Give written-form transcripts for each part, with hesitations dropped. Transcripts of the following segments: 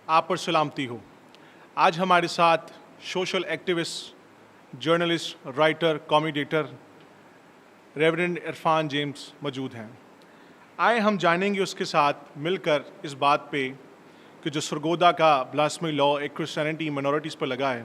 آپ پر سلامتی ہو. آج ہمارے ساتھ سوشل ایکٹیوسٹ، جرنلسٹ، رائٹر، کامیڈیٹر ریورنڈ عرفان جیمز موجود ہیں. آئے ہم جانیں گے اس کے ساتھ مل کر اس بات پہ کہ جو سرگودا کا بلاسفیمی لا ایک کرسچینٹی منورٹیز پر لگا ہے،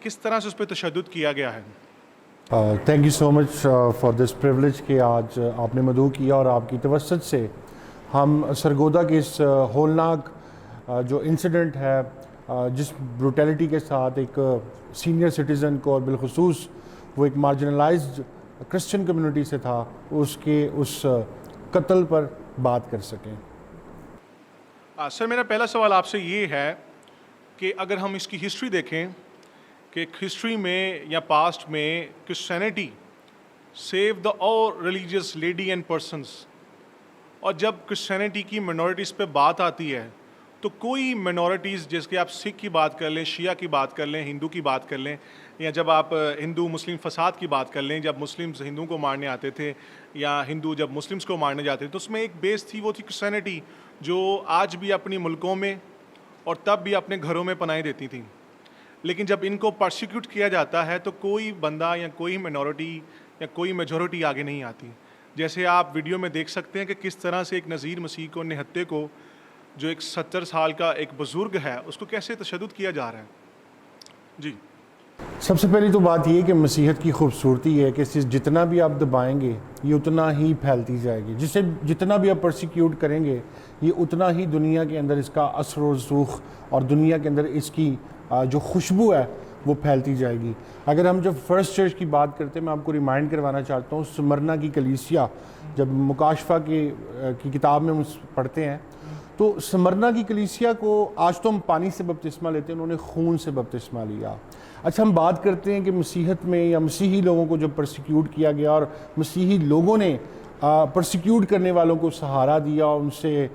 کس طرح سے اس پہ تشدد کیا گیا ہے. Thank you so much for this privilege کہ آج آپ نے مدعو کیا اور آپ کی توسط سے ہم سرگودا کے اس ہولناک جو انسیڈنٹ ہے، جس بروٹیلٹی کے ساتھ ایک سینئر سٹیزن کو اور بالخصوص وہ ایک مارجنلائزڈ کرسچن کمیونٹی سے تھا، اس قتل پر بات کر سکیں. سر، میرا پہلا سوال آپ سے یہ ہے کہ اگر ہم اس کی ہسٹری دیکھیں کہ ہسٹری میں یا پاسٹ میں Christianity saw the all religious lady and persons, اور جب کرسچینٹی کی منورٹیز پہ بات آتی ہے تو کوئی منورٹیز، جس کے آپ سکھ کی بات کر لیں، شیعہ کی بات کر لیں، ہندو کی بات کر لیں، یا جب آپ ہندو مسلم فساد کی بات کر لیں، جب مسلمز ہندوؤں کو مارنے آتے تھے یا ہندو جب مسلمز کو مارنے جاتے تھے، تو اس میں ایک بیس تھی، وہ تھی کرسچینٹی، جو آج بھی اپنی ملکوں میں اور تب بھی اپنے گھروں میں پناہیں دیتی تھیں. لیکن جب ان کو پرسیکیوٹ کیا جاتا ہے تو کوئی بندہ یا کوئی منورٹی یا کوئی میجورٹی آگے نہیں آتی. جیسے آپ ویڈیو میں دیکھ سکتے ہیں کہ کس طرح سے ایک نذیر مسیح کو، نہتے کو، جو ایک 70 سال کا ایک بزرگ ہے، اس کو کیسے تشدد کیا جا رہا ہے. جی، سب سے پہلی تو بات یہ کہ مسیحت کی خوبصورتی ہے کہ جتنا بھی آپ دبائیں گے یہ اتنا ہی پھیلتی جائے گی. جتنا بھی آپ پرسیکیوٹ کریں گے یہ اتنا ہی دنیا کے اندر اس کا اثر و رسوخ اور دنیا کے اندر اس کی جو خوشبو ہے وہ پھیلتی جائے گی. اگر ہم جب فرسٹ چرچ کی بات کرتے ہیں، میں آپ کو ریمائنڈ کروانا چاہتا ہوں، سمرنا کی کلیسیا، جب مکاشفہ کی کتاب میں ہم پڑھتے ہیں تو سمرنا کی کلیسیا کو آج تو ہم پانی سے بپتسمہ لیتے ہیں، انہوں نے خون سے بپتسمہ لیا. اچھا، ہم بات کرتے ہیں کہ مسیحت میں یا مسیحی لوگوں کو جب پرسیکیوٹ کیا گیا اور مسیحی لوگوں نے پرسیکیوٹ کرنے والوں کو سہارا دیا اور ان سے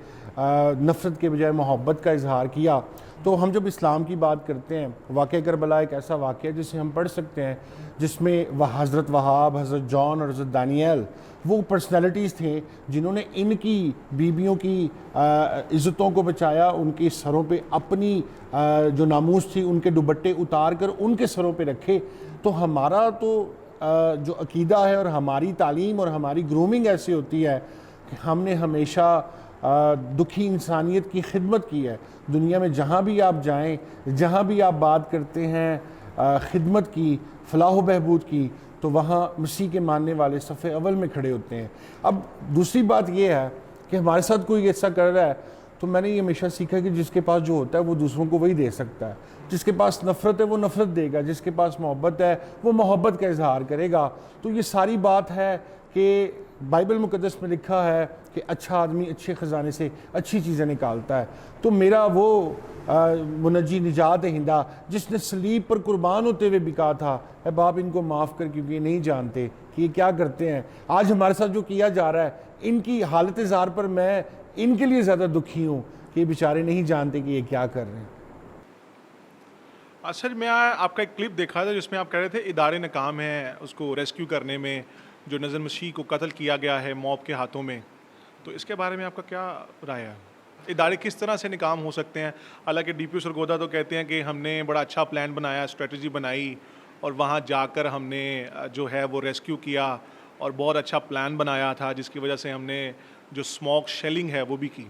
نفرت کے بجائے محبت کا اظہار کیا، تو ہم جب اسلام کی بات کرتے ہیں، واقعہ کربلا ایک ایسا واقعہ جسے ہم پڑھ سکتے ہیں، جس میں وہ حضرت وہاب، حضرت جان اور حضرت دانیال وہ پرسنالٹیز تھے جنہوں نے ان کی بیویوں کی عزتوں کو بچایا، ان کے سروں پہ اپنی جو ناموس تھی ان کے دوپٹے اتار کر ان کے سروں پہ رکھے. تو ہمارا تو جو عقیدہ ہے اور ہماری تعلیم اور ہماری گرومنگ ایسی ہوتی ہے کہ ہم نے ہمیشہ دکھی انسانیت کی خدمت کی ہے. دنیا میں جہاں بھی آپ جائیں، جہاں بھی آپ بات کرتے ہیں خدمت کی، فلاح و بہبود کی، تو وہاں مسیح کے ماننے والے صف اول میں کھڑے ہوتے ہیں. اب دوسری بات یہ ہے کہ ہمارے ساتھ کوئی ایسا کر رہا ہے تو میں نے یہ ہمیشہ سیکھا کہ جس کے پاس جو ہوتا ہے وہ دوسروں کو وہی دے سکتا ہے. جس کے پاس نفرت ہے وہ نفرت دے گا، جس کے پاس محبت ہے وہ محبت کا اظہار کرے گا. تو یہ ساری بات ہے کہ بائبل مقدس میں لکھا ہے کہ اچھا آدمی اچھے خزانے سے اچھی چیزیں نکالتا ہے. تو میرا وہ منجی نجات ہندا جس نے صلیب پر قربان ہوتے ہوئے بھی کہا تھا، اے باپ ان کو معاف کر، کیونکہ یہ نہیں جانتے کہ یہ کیا کرتے ہیں. آج ہمارے ساتھ جو کیا جا رہا ہے، ان کی حالت زار پر میں ان کے لیے زیادہ دکھی ہوں کہ یہ بیچارے نہیں جانتے کہ یہ کیا کر رہے ہیں. سر، میں آپ کا ایک کلپ دیکھا تھا جس میں آپ کہہ رہے تھے ادارے ناکام ہیں اس کو ریسکیو کرنے میں، جو نذیر مسیح کو قتل کیا گیا ہے موب کے ہاتھوں میں. تو اس کے بارے میں آپ کا کیا رائے ہے؟ ادارے کس طرح سے ناکام ہو سکتے ہیں؟ حالانکہ ڈی پی او سرگودا تو کہتے ہیں کہ ہم نے بڑا اچھا پلان بنایا، اسٹریٹجی بنائی، اور وہاں جا کر ہم نے جو ہے وہ ریسکیو کیا اور بہت اچھا پلان بنایا تھا، جس کی وجہ سے ہم نے جو اسموک شیلنگ ہے وہ بھی کی.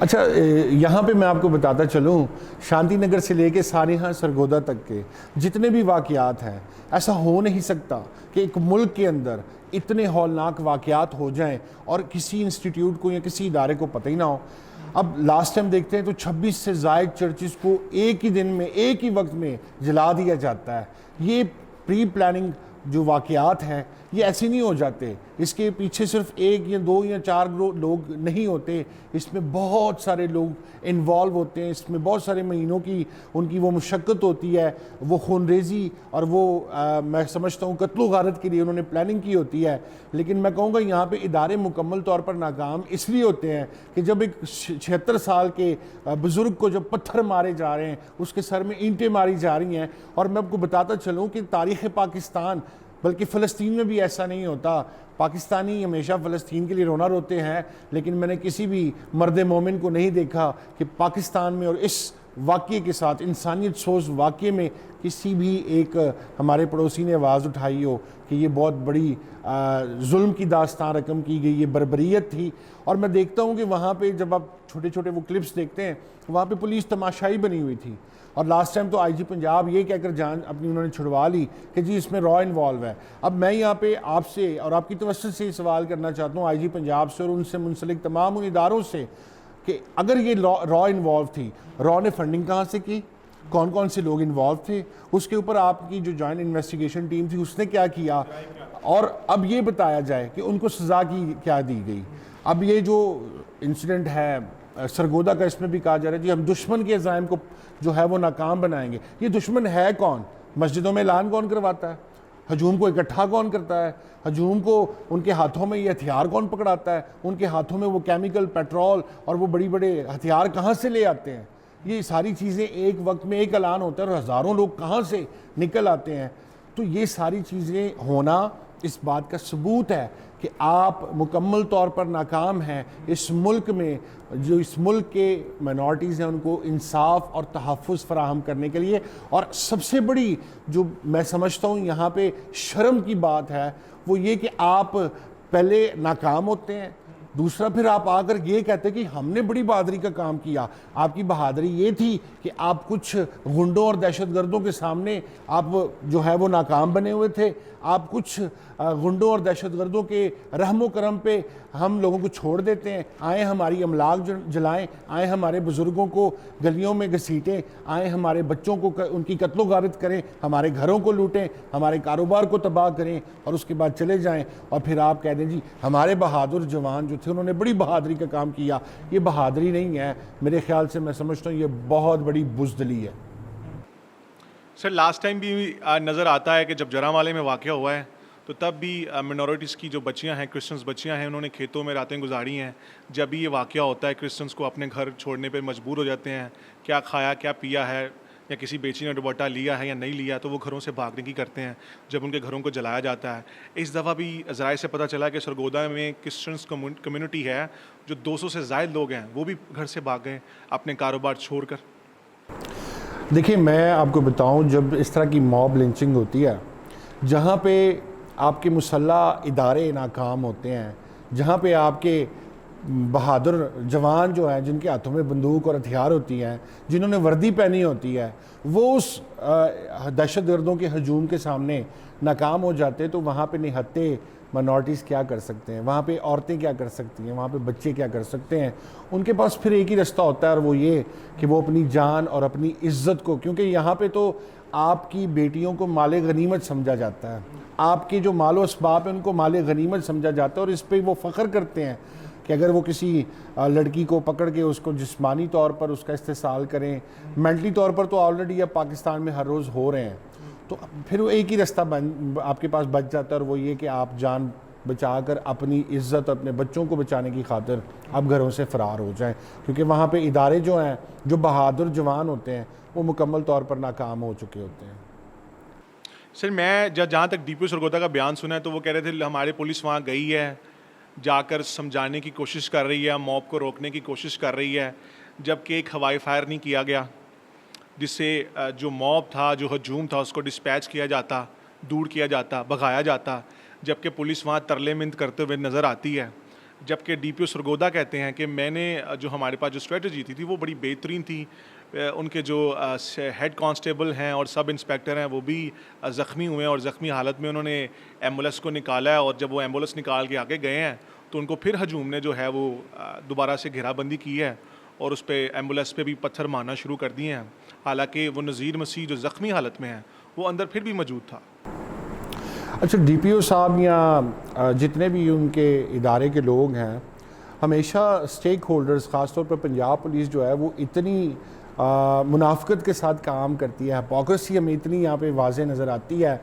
اچھا، یہاں پہ میں آپ کو بتاتا چلوں، شانتی نگر سے لے کے سانحہ سرگودا تک کے جتنے بھی واقعات ہیں، ایسا ہو نہیں سکتا کہ ایک ملک کے اندر اتنے ہولناک واقعات ہو جائیں اور کسی انسٹیٹیوٹ کو یا کسی ادارے کو پتہ ہی نہ ہو. اب لاسٹ ٹائم دیکھتے ہیں تو 26 سے زائد چرچز کو ایک ہی دن میں، ایک ہی وقت میں جلا دیا جاتا ہے. یہ پری پلاننگ جو واقعات ہیں یہ ایسے نہیں ہو جاتے. اس کے پیچھے صرف ایک یا دو یا چار لوگ نہیں ہوتے، اس میں بہت سارے لوگ انوالو ہوتے ہیں. اس میں بہت سارے مہینوں کی ان کی وہ مشقت ہوتی ہے، وہ خون ریزی اور وہ میں سمجھتا ہوں قتل و غارت کے لیے انہوں نے پلاننگ کی ہوتی ہے. لیکن میں کہوں گا یہاں پہ ادارے مکمل طور پر ناکام اس لیے ہوتے ہیں کہ جب ایک 76 سال کے بزرگ کو جب پتھر مارے جا رہے ہیں، اس کے سر میں اینٹیں ماری جا رہی ہیں. اور میں آپ کو بتاتا چلوں کہ تاریخ پاکستان بلکہ فلسطین میں بھی ایسا نہیں ہوتا. پاکستانی ہمیشہ فلسطین کے لیے رونا روتے ہیں، لیکن میں نے کسی بھی مرد مومن کو نہیں دیکھا کہ پاکستان میں اور اس واقعے کے ساتھ انسانیت سوز واقعے میں کسی بھی ایک ہمارے پڑوسی نے آواز اٹھائی ہو کہ یہ بہت بڑی ظلم کی داستان رقم کی گئی، یہ بربریت تھی. اور میں دیکھتا ہوں کہ وہاں پہ جب آپ چھوٹے چھوٹے وہ کلپس دیکھتے ہیں، وہاں پہ پولیس تماشائی بنی ہوئی تھی. اور لاسٹ ٹائم تو آئی جی پنجاب یہ کہہ کر جان اپنی انہوں نے چھڑوا لی کہ جی اس میں را انوالو ہے. اب میں یہاں پہ آپ سے اور آپ کی توسط سے سوال کرنا چاہتا ہوں آئی جی پنجاب سے اور ان سے منسلک تمام ان اداروں سے کہ اگر یہ را انوالو تھی، را نے فنڈنگ کہاں سے کی، کون کون سے لوگ انوالو تھے، اس کے اوپر آپ کی جو جوائنٹ انویسٹیگیشن ٹیم تھی اس نے کیا کیا، اور اب یہ بتایا جائے کہ ان کو سزا کی کیا دی گئی. اب یہ جو انسیڈنٹ ہے سرگودا کا، اس میں بھی کہا جا رہا ہے جی ہم دشمن کے عزائم کو جو ہے وہ ناکام بنائیں گے. یہ دشمن ہے کون؟ مسجدوں میں اعلان کون کرواتا ہے؟ ہجوم کو اکٹھا کون کرتا ہے؟ ہجوم کو ان کے ہاتھوں میں یہ ہتھیار کون پکڑاتا ہے؟ ان کے ہاتھوں میں وہ کیمیکل، پیٹرول اور وہ بڑی بڑے ہتھیار کہاں سے لے آتے ہیں؟ یہ ساری چیزیں ایک وقت میں ایک اعلان ہوتا ہے اور ہزاروں لوگ کہاں سے نکل آتے ہیں. تو یہ ساری چیزیں ہونا اس بات کا ثبوت ہے کہ آپ مکمل طور پر ناکام ہیں اس ملک میں. جو اس ملک کے مائنورٹیز ہیں ان کو انصاف اور تحفظ فراہم کرنے کے لیے. اور سب سے بڑی جو میں سمجھتا ہوں یہاں پہ شرم کی بات ہے وہ یہ کہ آپ پہلے ناکام ہوتے ہیں، دوسرا پھر آپ آ کر یہ کہتے ہیں کہ ہم نے بڑی بہادری کا کام کیا. آپ کی بہادری یہ تھی کہ آپ کچھ غنڈوں اور دہشت گردوں کے سامنے آپ جو ہے وہ ناکام بنے ہوئے تھے. آپ کچھ غنڈوں اور دہشت گردوں کے رحم و کرم پہ ہم لوگوں کو چھوڑ دیتے ہیں. آئیں ہماری املاک جلائیں، آئیں ہمارے بزرگوں کو گلیوں میں گھسیٹیں، آئیں ہمارے بچوں کو ان کی قتل و غارت کریں، ہمارے گھروں کو لوٹیں، ہمارے کاروبار کو تباہ کریں اور اس کے بعد چلے جائیں. اور پھر آپ کہہ دیں جی ہمارے بہادر جوان جو تھے انہوں نے بڑی بہادری کا کام کیا. یہ بہادری نہیں ہے میرے خیال سے، میں سمجھتا ہوں یہ بہت بڑی بزدلی ہے. سر لاسٹ ٹائم بھی نظر آتا ہے کہ جب جرانوالے میں واقعہ ہوا ہے تو تب بھی منورٹیز کی جو بچیاں ہیں، کرسچنس بچیاں ہیں، انہوں نے کھیتوں میں راتیں گزاری ہیں. جب بھی یہ واقعہ ہوتا ہے کرسچنس کو اپنے گھر چھوڑنے پہ مجبور ہو جاتے ہیں، کیا کھایا کیا پیا ہے یا کسی بیچی نے دوپٹہ لیا ہے یا نہیں لیا، تو وہ گھروں سے بھاگنے کی کرتے ہیں جب ان کے گھروں کو جلایا جاتا ہے. اس دفعہ بھی ذرائع سے پتہ چلا کہ سرگودا میں کرسچنس کمیونٹی ہے جو 200 سے زائد لوگ ہیں، وہ بھی گھر سے بھاگ گئے اپنے کاروبار چھوڑ کر. دیکھیں میں آپ کو بتاؤں، جب اس طرح کی موب لنچنگ ہوتی ہے، جہاں پہ آپ کے مسلح ادارے ناکام ہوتے ہیں، جہاں پہ آپ کے بہادر جوان جو ہیں جن کے ہاتھوں میں بندوق اور ہتھیار ہوتی ہیں، جنہوں نے وردی پہنی ہوتی ہے، وہ اس دہشت گردوں کے ہجوم کے سامنے ناکام ہو جاتے تو وہاں پہ نہتے مائنورٹیز کیا کر سکتے ہیں؟ وہاں پہ عورتیں کیا کر سکتی ہیں؟ وہاں پہ بچے کیا کر سکتے ہیں؟ ان کے پاس پھر ایک ہی رستہ ہوتا ہے اور وہ یہ کہ وہ اپنی جان اور اپنی عزت کو، کیونکہ یہاں پہ تو آپ کی بیٹیوں کو مال غنیمت سمجھا جاتا ہے، آپ کے جو مال و اسباب ہیں ان کو مال غنیمت سمجھا جاتا ہے، اور اس پہ وہ فخر کرتے ہیں کہ اگر وہ کسی لڑکی کو پکڑ کے اس کو جسمانی طور پر اس کا استحصال کریں، مینٹلی طور پر تو آلریڈی اب پاکستان میں ہر روز ہو رہے ہیں، تو پھر وہ ایک ہی رستہ آپ کے پاس بچ جاتا ہے اور وہ یہ کہ آپ جان بچا کر اپنی عزت اور اپنے بچوں کو بچانے کی خاطر آپ گھروں سے فرار ہو جائیں، کیونکہ وہاں پہ ادارے جو ہیں جو بہادر جوان ہوتے ہیں وہ مکمل طور پر ناکام ہو چکے ہوتے ہیں. سر میں جہاں تک ڈی پی او سرگودا کا بیان سنا ہے تو وہ کہہ رہے تھے ہماری پولیس وہاں گئی ہے، جا کر سمجھانے کی کوشش کر رہی ہے، موب کو روکنے کی کوشش کر رہی ہے، جبکہ ایک ہوائی فائر نہیں کیا گیا جس سے جو موب تھا، جو ہجوم تھا، اس کو ڈسپیچ کیا جاتا، دور کیا جاتا، بھگایا جاتا، جبکہ پولیس وہاں ترلے منت کرتے ہوئے نظر آتی ہے. جبکہ ڈی پی او سرگودا کہتے ہیں کہ میں نے جو ہمارے پاس جو اسٹریٹجی تھی وہ بڑی بہترین تھی. ان کے جو ہیڈ کانسٹیبل ہیں اور سب انسپیکٹر ہیں وہ بھی زخمی ہوئے ہیں اور زخمی حالت میں انہوں نے ایمبولینس کو نکالا ہے، اور جب وہ ایمبولینس نکال کے آگے گئے ہیں تو ان کو پھر ہجوم نے جو ہے وہ دوبارہ سے گھیرا بندی کی ہے اور اس پہ ایمبولینس پہ بھی پتھر مارنا شروع کر دیے ہیں، حالانکہ وہ نذیر مسیح جو زخمی حالت میں ہے وہ اندر پھر بھی موجود تھا. اچھا، ڈی پی او صاحب یا جتنے بھی ان کے ادارے کے لوگ ہیں، ہمیشہ سٹیک ہولڈرز، خاص طور پر پنجاب پولیس جو ہے وہ اتنی منافقت کے ساتھ کام کرتی ہے، ہپوکریسی ہمیں اتنی یہاں پہ واضح نظر آتی ہے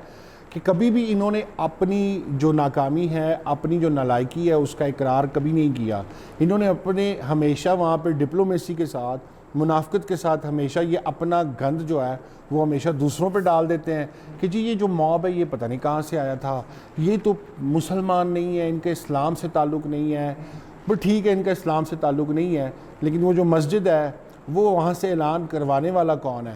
کہ کبھی بھی انہوں نے اپنی جو ناکامی ہے، اپنی جو نالائکی ہے اس کا اقرار کبھی نہیں کیا. انہوں نے اپنے ہمیشہ وہاں پہ ڈپلومیسی کے ساتھ منافقت کے ساتھ ہمیشہ یہ اپنا گند جو ہے وہ ہمیشہ دوسروں پہ ڈال دیتے ہیں کہ جی یہ جو موب ہے یہ پتہ نہیں کہاں سے آیا تھا، یہ تو مسلمان نہیں ہے، ان کے اسلام سے تعلق نہیں ہے. بس ٹھیک ہے ان کا اسلام سے تعلق نہیں ہے، لیکن وہ جو مسجد ہے وہ وہاں سے اعلان کروانے والا کون ہے؟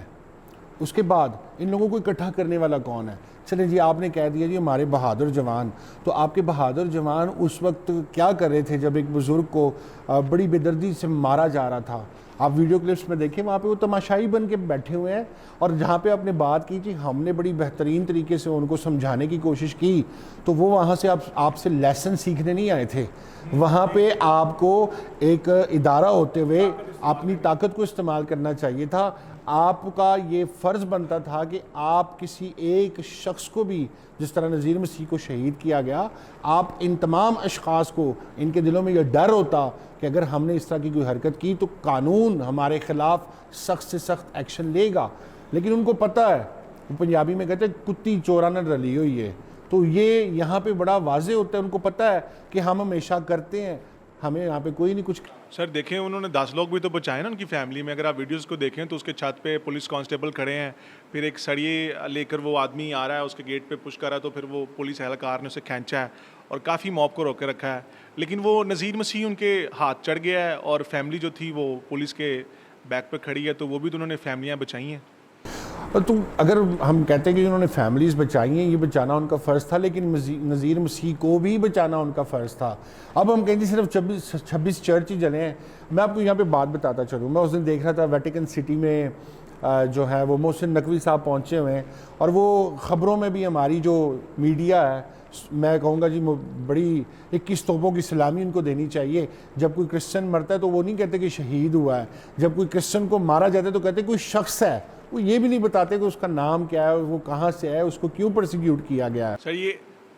اس کے بعد ان لوگوں کو اکٹھا کرنے والا کون ہے؟ چلیں جی آپ نے کہہ دیا جی ہمارے بہادر جوان، تو آپ کے بہادر جوان اس وقت کیا کر رہے تھے جب ایک بزرگ کو بڑی بے دردی سے مارا جا رہا تھا؟ آپ ویڈیو کلپس میں دیکھیں، وہاں پہ وہ تماشائی بن کے بیٹھے ہوئے ہیں، اور جہاں پہ آپ نے بات کی جی ہم نے بڑی بہترین طریقے سے ان کو سمجھانے کی کوشش کی، تو وہ وہاں سے آپ سے لیسن سیکھنے نہیں آئے تھے. وہاں پہ آپ کو ایک ادارہ ہوتے ہوئے اپنی طاقت کو استعمال کرنا چاہیے تھا. آپ کا یہ فرض بنتا تھا کہ آپ کسی ایک شخص کو بھی، جس طرح نذیر مسیح کو شہید کیا گیا، آپ ان تمام اشخاص کو، ان کے دلوں میں یہ ڈر ہوتا کہ اگر ہم نے اس طرح کی کوئی حرکت کی تو قانون ہمارے خلاف سخت سے سخت ایکشن لے گا. لیکن ان کو پتہ ہے، پنجابی میں کہتے ہیں کتی چورا نہ رلی ہوئی ہے، تو یہ یہاں پہ بڑا واضح ہوتا ہے. ان کو پتہ ہے کہ ہم ہمیشہ کرتے ہیں، ہمیں یہاں پہ کوئی نہیں کچھ. سر دیکھیں انہوں نے 10 لوگ بھی تو بچائے نا ان کی فیملی میں. اگر آپ ویڈیوز کو دیکھیں تو اس کے چھت پہ پولیس کانسٹیبل کھڑے ہیں، پھر ایک سڑیے لے کر وہ آدمی آ رہا ہے، اس کے گیٹ پہ پش کر رہا ہے، تو پھر وہ پولیس اہلکار نے اسے کھینچا ہے اور کافی موب کو روک کے رکھا ہے. لیکن وہ نذیر مسیح ان کے ہاتھ چڑھ گیا ہے، اور فیملی جو تھی وہ پولیس کے بیک پہ کھڑی ہے، تو وہ بھی تو انہوں نے فیملیاں بچائی ہیں. تو اگر ہم کہتے ہیں کہ انہوں نے فیملیز بچائی ہیں، یہ بچانا ان کا فرض تھا، لیکن نذیر مسیح کو بھی بچانا ان کا فرض تھا. اب ہم کہیں گے صرف 26 چرچ ہی جلے ہیں. میں آپ کو یہاں پہ بات بتاتا چلوں. میں اس دن دیکھ رہا تھا ویٹیکن سٹی میں جو ہے وہ محسن نقوی صاحب پہنچے ہوئے ہیں، اور وہ خبروں میں بھی ہماری جو میڈیا ہے، میں کہوں گا جی بڑی 21 توپوں کی سلامی ان کو دینی چاہیے. جب کوئی کرسچن مرتا ہے تو وہ نہیں کہتے کہ شہید ہوا ہے، جب کوئی کرسچن کو مارا جاتا ہے تو کہتے ہیں کوئی شخص ہے. وہ یہ بھی نہیں بتاتے کہ اس کا نام کیا ہے، وہ کہاں سے ہے، اس کو کیوں پرسیکیوٹ کیا گیا ہے. سر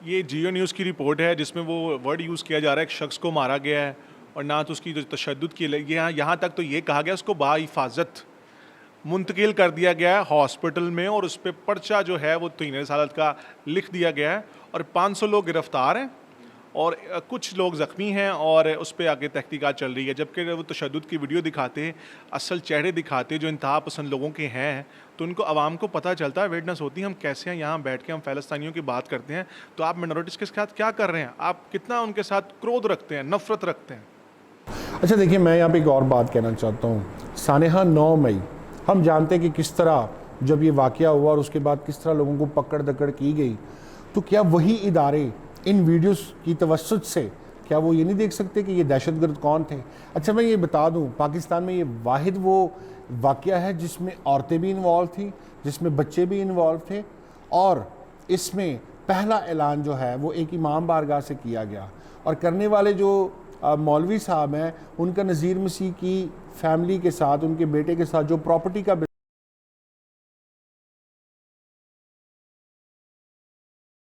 یہ جیو نیوز کی رپورٹ ہے جس میں وہ ورڈ یوز کیا جا رہا ہے ایک شخص کو مارا گیا ہے، اور نہ تو اس کی جو تشدد کی یہاں تک تو یہ کہا گیا اس کو بحفاظت منتقل کر دیا گیا ہے ہاسپٹل میں، اور اس پہ پرچہ جو ہے وہ 3 سالت کا لکھ دیا گیا ہے، اور 500 لوگ گرفتار ہیں اور کچھ لوگ زخمی ہیں، اور اس پہ آگے تحقیقات چل رہی ہے. جبکہ وہ تشدد کی ویڈیو دکھاتے، اصل چہرے دکھاتے جو انتہا پسند لوگوں کے ہیں، تو ان کو عوام کو پتہ چلتا ہے، اویئرنیس ہوتی ہے. ہم کیسے ہیں یہاں بیٹھ کے ہم فلسطینیوں کی بات کرتے ہیں، تو آپ منورٹیز کے ساتھ کیا کر رہے ہیں؟ آپ کتنا ان کے ساتھ کرودھ رکھتے ہیں، نفرت رکھتے ہیں. اچھا دیکھیں، میں یہاں پہ ایک اور بات کہنا چاہتا ہوں. سانحہ 9 مئی ہم جانتے ہیں کہ کس طرح جب یہ واقعہ ہوا اور اس کے بعد کس طرح لوگوں کو پکڑ دکڑ کی گئی، تو کیا وہی ادارے ان ویڈیوز کی توسط سے کیا وہ یہ نہیں دیکھ سکتے کہ یہ دہشت گرد کون تھے؟ اچھا میں یہ بتا دوں، پاکستان میں یہ واحد وہ واقعہ ہے جس میں عورتیں بھی انوالو تھیں، جس میں بچے بھی انوالو تھے، اور اس میں پہلا اعلان جو ہے وہ ایک امام بارگاہ سے کیا گیا، اور کرنے والے جو مولوی صاحب ہیں ان کا نذیر مسیح کی فیملی کے ساتھ، ان کے بیٹے کے ساتھ جو پراپرٹی کا